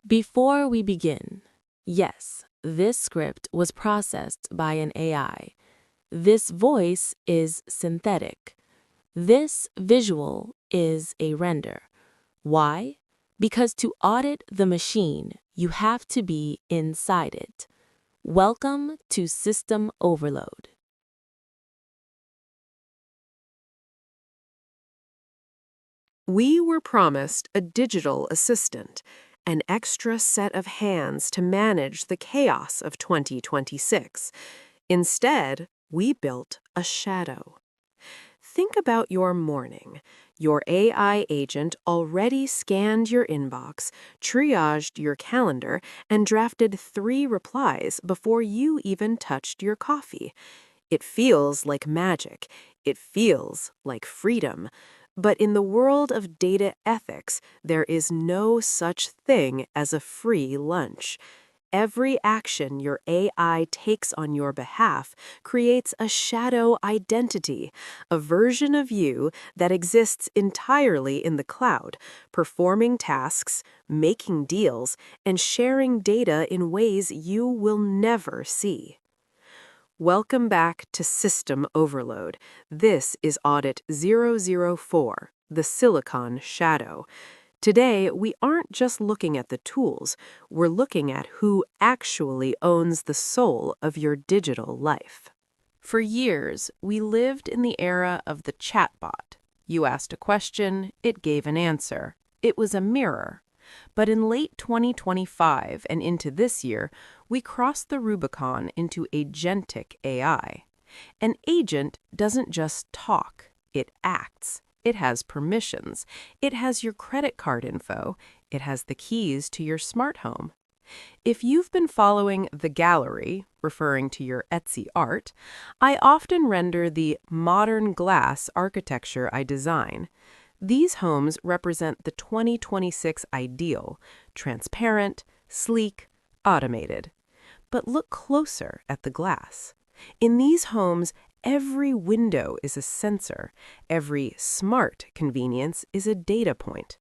Before we begin, yes, this script was processed by an AI. This voice is synthetic. This visual is a render. Why? Because to audit the machine, you have to be inside it. Welcome to System Overload. We were promised a digital assistant, an extra set of hands to manage the chaos of 2026. Instead, we built a shadow. Think about your morning. Your AI agent already scanned your inbox, triaged your calendar, and drafted 3 replies before you even touched your coffee. It feels like magic. It feels like freedom. But in the world of data ethics, there is no such thing as a free lunch. Every action your AI takes on your behalf creates a shadow identity, a version of you that exists entirely in the cloud, performing tasks, making deals, and sharing data in ways you will never see. Welcome back to System Overload. This is Audit 004, the Silicon Shadow. Today, we aren't just looking at the tools, we're looking at who actually owns the soul of your digital life. For years, we lived in the era of the chatbot. You asked a question, it gave an answer. It was a mirror. But in late 2025 and into this year, we crossed the Rubicon into Agentic AI. An agent doesn't just talk, it acts. It has permissions. It has your credit card info. It has the keys to your smart home. If you've been following the gallery, referring to your Etsy art, I often render the modern glass architecture I design. These homes represent the 2026 ideal: transparent, sleek, automated. But look closer at the glass. In these homes, every window is a sensor. Every smart convenience is a data point.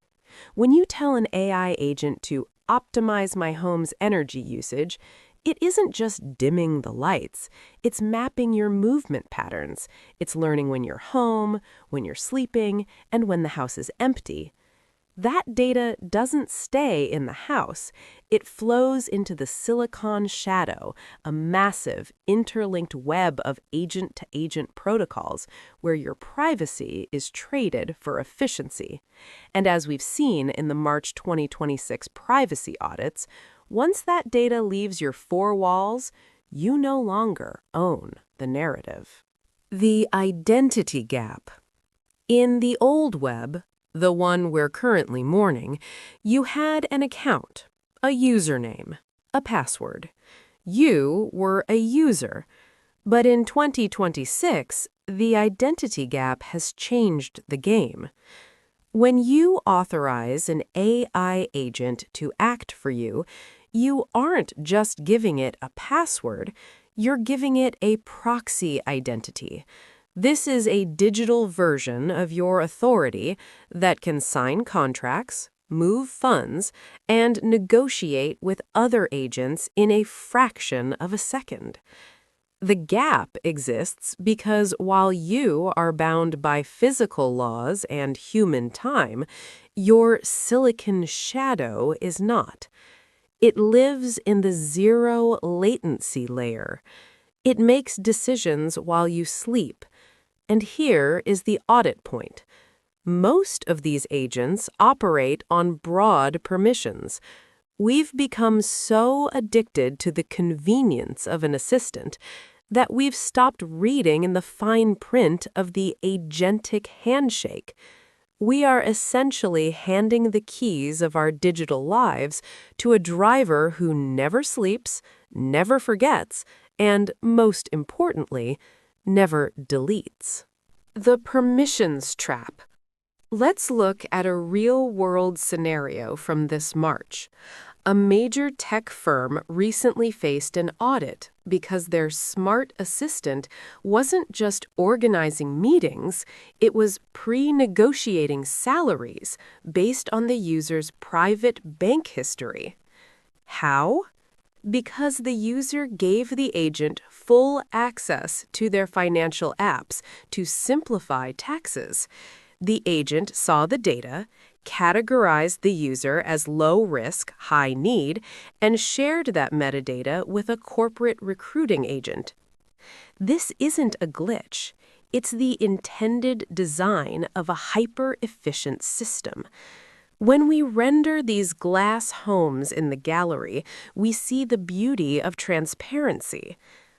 When you tell an AI agent to optimize my home's energy usage, it isn't just dimming the lights. It's mapping your movement patterns. It's learning when you're home, when you're sleeping, and when the house is empty. That data doesn't stay in the house. It flows into the silicon shadow, a massive, interlinked web of agent-to-agent protocols where your privacy is traded for efficiency. And as we've seen in the March 2026 privacy audits, once that data leaves your 4 walls, you no longer own the narrative. The identity gap. In the old web, the one we're currently mourning, you had an account, a username, a password. You were a user. But in 2026, the identity gap has changed the game. When you authorize an AI agent to act for you, you aren't just giving it a password, you're giving it a proxy identity. This is a digital version of your authority that can sign contracts, move funds, and negotiate with other agents in a fraction of a second. The gap exists because while you are bound by physical laws and human time, your silicon shadow is not. It lives in the zero latency layer. It makes decisions while you sleep. And here is the audit point. Most of these agents operate on broad permissions. We've become so addicted to the convenience of an assistant that we've stopped reading in the fine print of the agentic handshake. We are essentially handing the keys of our digital lives to a driver who never sleeps, never forgets, and, most importantly, never deletes. The permissions trap. Let's look at a real-world scenario from this March. A major tech firm recently faced an audit because their smart assistant wasn't just organizing meetings, it was pre-negotiating salaries based on the user's private bank history. How? Because the user gave the agent full access to their financial apps to simplify taxes. The agent saw the data, categorized the user as low risk, high need, and shared that metadata with a corporate recruiting agent. This isn't a glitch. It's the intended design of a hyper-efficient system. When we render these glass homes in the gallery, we see the beauty of transparency.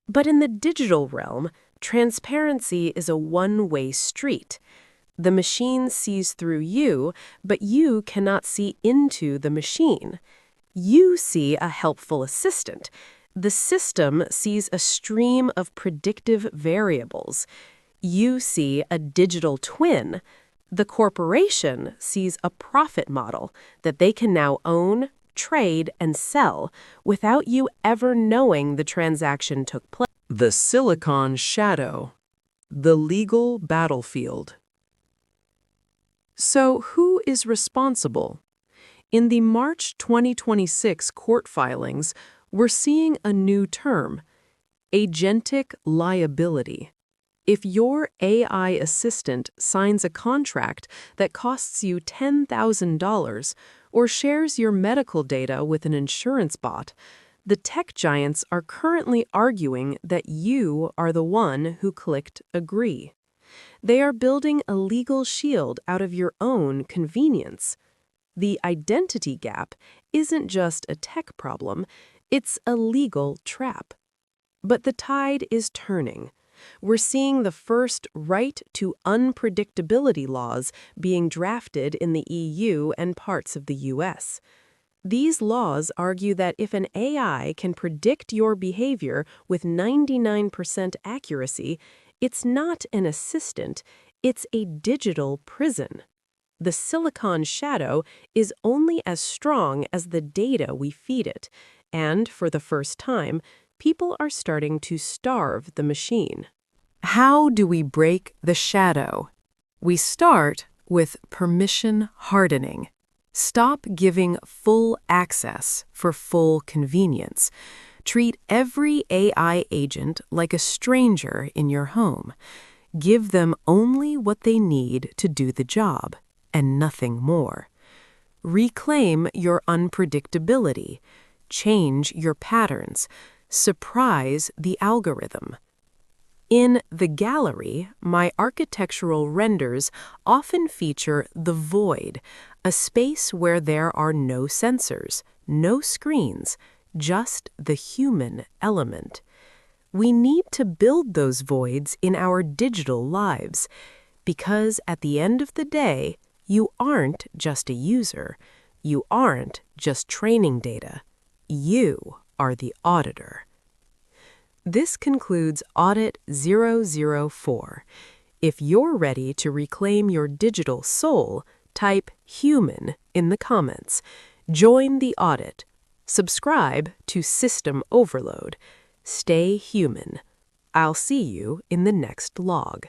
But in the digital realm, transparency is a one-way street. The machine sees through you, but you cannot see into the machine. You see a helpful assistant. The system sees a stream of predictive variables. You see a digital twin. The corporation sees a profit model that they can now own, trade, and sell without you ever knowing the transaction took place. The Silicon Shadow, the legal battlefield. So who is responsible? In the March 2026 court filings, we're seeing a new term, Agentic Liability. If your AI assistant signs a contract that costs you $10,000 or shares your medical data with an insurance bot, the tech giants are currently arguing that you are the one who clicked agree. They are building a legal shield out of your own convenience. The identity gap isn't just a tech problem, it's a legal trap. But the tide is turning. We're seeing the first right to unpredictability laws being drafted in the EU and parts of the US. These laws argue that if an AI can predict your behavior with 99% accuracy, it's not an assistant, it's a digital prison. The Silicon Shadow is only as strong as the data we feed it, and for the first time, people are starting to starve the machine. How do we break the shadow? We start with permission hardening. Stop giving full access for full convenience. Treat every AI agent like a stranger in your home. Give them only what they need to do the job, and nothing more. Reclaim your unpredictability. Change your patterns. Surprise the algorithm. In the gallery, my architectural renders often feature the void, a space where there are no sensors, no screens, just the human element. We need to build those voids in our digital lives, because at the end of the day, you aren't just a user. You aren't just training data. You are the auditor. This concludes Audit 004. If you're ready to reclaim your digital soul, type human in the comments. Join the audit. Subscribe to System Overload. Stay human. I'll see you in the next log.